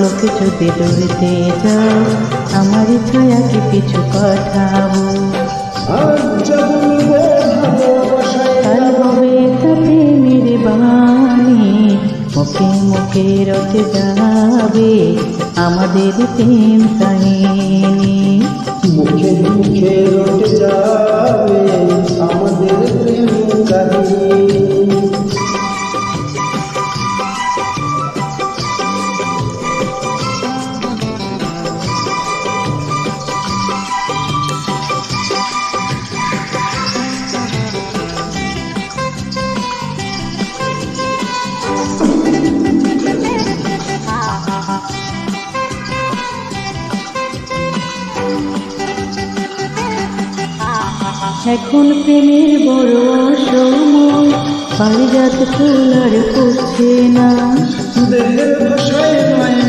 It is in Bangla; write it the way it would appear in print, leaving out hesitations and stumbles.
পলকে যদি দৌড়তে যাও, আমার ছায়াকে পিছু পাঠাবো। কাল হবে তা প্রেমের বাণী, মুখে মুখে রটে যাবে আমাদের প্রেম কাহিনী। মুখে মুখে রটে যাবে আমাদের প্রেম কাহিনী। এখন প্রেমের বড় অসময়, পারিজাত ফুল আর ফুটছে না। দেহের ভাষায় নয়